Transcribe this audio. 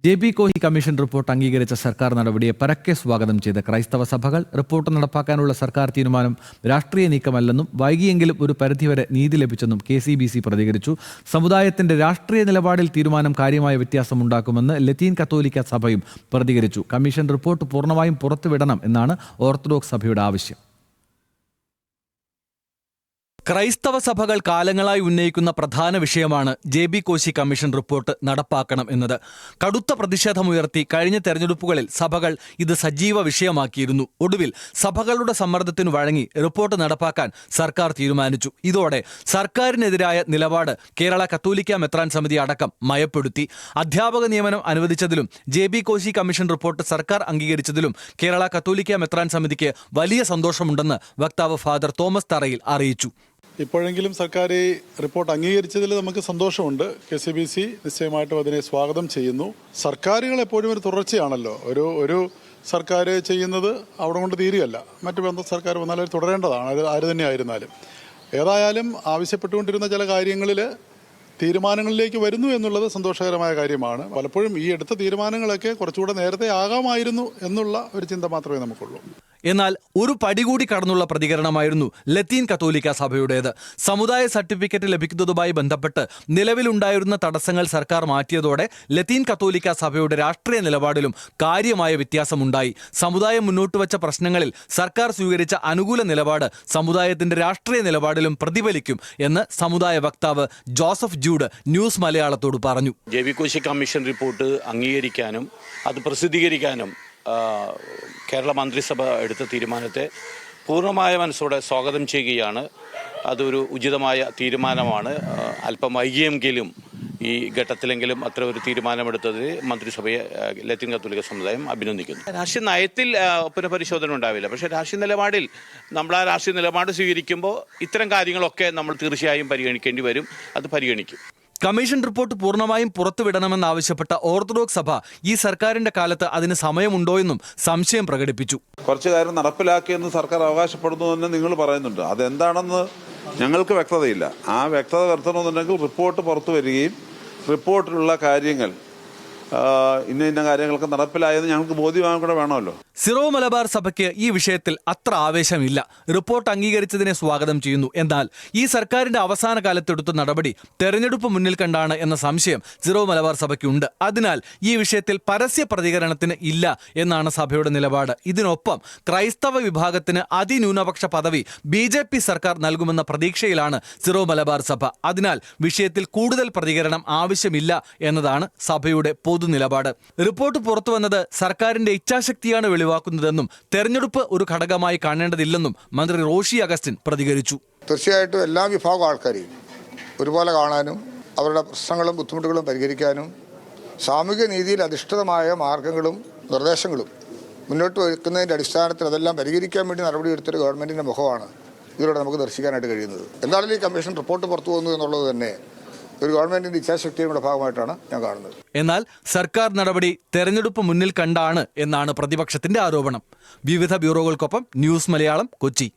ജെ.ബി. കോഹി commission report അംഗീകരിച്ച സർക്കാർ നടപടിയെ പരക്കെ സ്വാഗതം ചെയ്ത ക്രൈസ്തവ സഭകൾ റിപ്പോർട്ട് നടപ്പാക്കാനുള്ള സർക്കാർ തീരുമാനം രാഷ്ട്രീയ നീക്കമല്ലെന്നും വൈകിയെങ്കിലും ഒരു പരിധിവരെ നീതി ലഭിച്ചെന്നും KCBC പ്രതികരിച്ചു. സമുദായത്തിന്റെ രാഷ്ട്രീയ നിലപാടിൽ തീരുമാനം കാര്യമായ വ്യത്യാസമുണ്ടാക്കുമെന്ന് ലത്തീൻ കത്തോലിക്ക സഭയും പ്രതികരിച്ചു. കമ്മീഷൻ റിപ്പോർട്ട് പൂർണ്ണമായും പുറത്തുവിടണം എന്നാണ് ഓർത്തഡോക്സ് സഭയുടെ ആവശ്യം. ക്രൈസ്തവ സഭകൾ കാലങ്ങളായി ഉന്നയിക്കുന്ന പ്രധാന വിഷയമാണ് ജെ.ബി. കോശി കമ്മീഷൻ റിപ്പോർട്ട് നടപ്പാക്കണം എന്നത്. കടുത്ത പ്രതിഷേധമുയർത്തി കഴിഞ്ഞ തെരഞ്ഞെടുപ്പുകളിൽ സഭകൾ ഇത് സജീവ വിഷയമാക്കിയിരുന്നു. ഒടുവിൽ സഭകളുടെ സമ്മർദ്ദത്തിനു വഴങ്ങി റിപ്പോർട്ട് നടപ്പാക്കാൻ സർക്കാർ തീരുമാനിച്ചു. ഇതോടെ സർക്കാരിനെതിരായ നിലപാട് കേരള കത്തോലിക്ക മെത്രാൻ സമിതി അടക്കം മയപ്പെടുത്തി. അധ്യാപക നിയമനം അനുവദിച്ചതിലും ജെ.ബി. കോശി കമ്മീഷൻ റിപ്പോർട്ട് സർക്കാർ അംഗീകരിച്ചതിലും കേരള കത്തോലിക്ക മെത്രാൻ സമിതിക്ക് വലിയ സന്തോഷമുണ്ടെന്ന് വക്താവ് ഫാദർ തോമസ് തറയിൽ അറിയിച്ചു. ഇപ്പോഴെങ്കിലും സർക്കാർ ഈ റിപ്പോർട്ട് അംഗീകരിച്ചതിൽ നമുക്ക് സന്തോഷമുണ്ട്. KCBC നിശ്ചയമായിട്ടും അതിനെ സ്വാഗതം ചെയ്യുന്നു. സർക്കാരുകൾ എപ്പോഴും ഒരു തുടർച്ചയാണല്ലോ. ഒരു സർക്കാർ ചെയ്യുന്നത് അവിടെ കൊണ്ട് തീരുകയല്ല. മറ്റു ബന്ധ സർക്കാർ വന്നാൽ അത് തുടരേണ്ടതാണ്. അത് ആര് തന്നെ ആയിരുന്നാലും. ഏതായാലും ആവശ്യപ്പെട്ടുകൊണ്ടിരുന്ന ചില കാര്യങ്ങളിൽ തീരുമാനങ്ങളിലേക്ക് വരുന്നു എന്നുള്ളത് സന്തോഷകരമായ കാര്യമാണ്. പലപ്പോഴും ഈ എടുത്ത തീരുമാനങ്ങളൊക്കെ കുറച്ചുകൂടെ നേരത്തെ ആകാമായിരുന്നു എന്നുള്ള ഒരു ചിന്ത മാത്രമേ നമുക്കുള്ളൂ. എന്നാൽ ഒരു പടി കൂടി കടന്നുള്ള പ്രതികരണമായിരുന്നു ലത്തീൻ കത്തോലിക്ക സഭയുടേത്. സമുദായ സർട്ടിഫിക്കറ്റ് ലഭിക്കുന്നതുമായി ബന്ധപ്പെട്ട് നിലവിലുണ്ടായിരുന്ന തടസ്സങ്ങൾ സർക്കാർ മാറ്റിയതോടെ ലത്തീൻ കത്തോലിക്ക സഭയുടെ രാഷ്ട്രീയ നിലപാടിലും കാര്യമായ വ്യത്യാസമുണ്ടായി. സമുദായം മുന്നോട്ട് വച്ച പ്രശ്നങ്ങളിൽ സർക്കാർ സ്വീകരിച്ച അനുകൂല നിലപാട് സമുദായത്തിന്റെ രാഷ്ട്രീയ നിലപാടിലും പ്രതിഫലിക്കും എന്ന് സമുദായ വക്താവ് ജോസഫ് ജൂഡ് ന്യൂസ് മലയാളത്തോട് പറഞ്ഞു. ജെ.ബി. കോശി കമ്മീഷൻ റിപ്പോർട്ട് അംഗീകരിക്കാനും അത് പ്രസിദ്ധീകരിക്കാനും കേരള മന്ത്രിസഭ എടുത്ത തീരുമാനത്തെ പൂർണ്ണമായ മനസ്സോടെ സ്വാഗതം ചെയ്യുകയാണ്. അതൊരു ഉചിതമായ തീരുമാനമാണ്. അല്പം വൈകിയെങ്കിലും ഈ ഘട്ടത്തിലെങ്കിലും അത്ര ഒരു തീരുമാനമെടുത്തതിൽ മന്ത്രിസഭയെ ലത്തീൻ കത്തോലിക്ക സമുദായം അഭിനന്ദിക്കുന്നു. രാഷ്ട്രീയ നയത്തിൽ പുനഃപരിശോധന ഉണ്ടാവില്ല. പക്ഷേ രാഷ്ട്രീയ നിലപാടിൽ നമ്മൾ ആ രാഷ്ട്രീയ നിലപാട് സ്വീകരിക്കുമ്പോൾ ഇത്തരം കാര്യങ്ങളൊക്കെ നമ്മൾ തീർച്ചയായും പരിഗണിക്കേണ്ടി വരും. അത് പരിഗണിക്കും. കമ്മീഷൻ റിപ്പോർട്ട് പൂർണ്ണമായും പുറത്തുവിടണമെന്നാവശ്യപ്പെട്ട ഓർത്തഡോക്സ് സഭ ഈ സർക്കാരിന്റെ കാലത്ത് അതിന് സമയമുണ്ടോയെന്നും സംശയം പ്രകടിപ്പിച്ചു. കുറച്ചു കാര്യം നടപ്പിലാക്കിയെന്ന് സർക്കാർ അവകാശപ്പെടുന്നു തന്നെ നിങ്ങൾ പറയുന്നുണ്ട്. അതെന്താണെന്ന് ഞങ്ങൾക്ക് വ്യക്തതയില്ല. ആ വ്യക്തത വരുത്തണമെന്നുണ്ടെങ്കിൽ റിപ്പോർട്ട് പുറത്തു വരികയും റിപ്പോർട്ടിലുള്ള കാര്യങ്ങൾ ഇന്ന കാര്യങ്ങളൊക്കെ നടപ്പിലായെന്ന് ഞങ്ങൾക്ക് ബോധ്യമാകാൻ കൂടെ വേണമല്ലോ. സിറോ മലബാർ സഭയ്ക്ക് ഈ വിഷയത്തിൽ അത്ര ആവേശമില്ല. റിപ്പോർട്ട് അംഗീകരിച്ചതിനെ സ്വാഗതം ചെയ്യുന്നു. എന്നാൽ ഈ സർക്കാരിന്റെ അവസാന കാലത്തെടുത്ത നടപടി തെരഞ്ഞെടുപ്പ് മുന്നിൽ കണ്ടാണ് എന്ന സംശയം സിറോ മലബാർ സഭയ്ക്കുണ്ട്. അതിനാൽ ഈ വിഷയത്തിൽ പരസ്യ പ്രതികരണത്തിന് ഇല്ല എന്നാണ് സഭയുടെ നിലപാട്. ഇതിനൊപ്പം ക്രൈസ്തവ വിഭാഗത്തിന് അതിന്യൂനപക്ഷ പദവി BJP സർക്കാർ നൽകുമെന്ന പ്രതീക്ഷയിലാണ് സിറോ മലബാർ സഭ. അതിനാൽ വിഷയത്തിൽ കൂടുതൽ പ്രതികരണം ആവശ്യമില്ല എന്നതാണ് സഭയുടെ പൊതുനിലപാട്. റിപ്പോർട്ട് പുറത്തുവന്നത് സർക്കാരിന്റെ ഇച്ഛാശക്തിയാണ് വെളിവാക്കുന്നതെന്നും തെരഞ്ഞെടുപ്പ് ഒരു ഘടകമായി കാണേണ്ടതില്ലെന്നും മന്ത്രി റോഷി അഗസ്റ്റിൻ പ്രതികരിച്ചു. തീർച്ചയായിട്ടും എല്ലാ വിഭാഗം ആൾക്കാരെയും ഒരുപോലെ കാണാനും അവരുടെ പ്രശ്നങ്ങളും ബുദ്ധിമുട്ടുകളും പരിഹരിക്കാനും സാമൂഹിക നീതിയിൽ അധിഷ്ഠിതമായ മാർഗങ്ങളും നിർദ്ദേശങ്ങളും മുന്നോട്ട് വയ്ക്കുന്നതിൻ്റെ അടിസ്ഥാനത്തിൽ അതെല്ലാം പരിഹരിക്കാൻ വേണ്ടി നടപടിയെടുത്തൊരു ഗവൺമെൻറ്റിൻ്റെ മുഖമാണ് ഇതിലൂടെ നമുക്ക് ദർശിക്കാനായിട്ട് കഴിയുന്നത്. എന്തായാലും ഈ കമ്മീഷൻ റിപ്പോർട്ട് പുറത്തു വന്നു എന്നുള്ളത് തന്നെ ഒരു ഗവൺമെന്റിന്റെ ഇച്ഛാശക്തിയുടെ ഭാഗമായിട്ടാണ് ഞാൻ കാണുന്നത്. എന്നാൽ സർക്കാർ നടപടി തെരഞ്ഞെടുപ്പ് മുന്നിൽ കണ്ടാണ് എന്നാണ് പ്രതിപക്ഷത്തിന്റെ ആരോപണം. വിവിധ ബ്യൂറോകൾക്കൊപ്പം ന്യൂസ് മലയാളം, കൊച്ചി.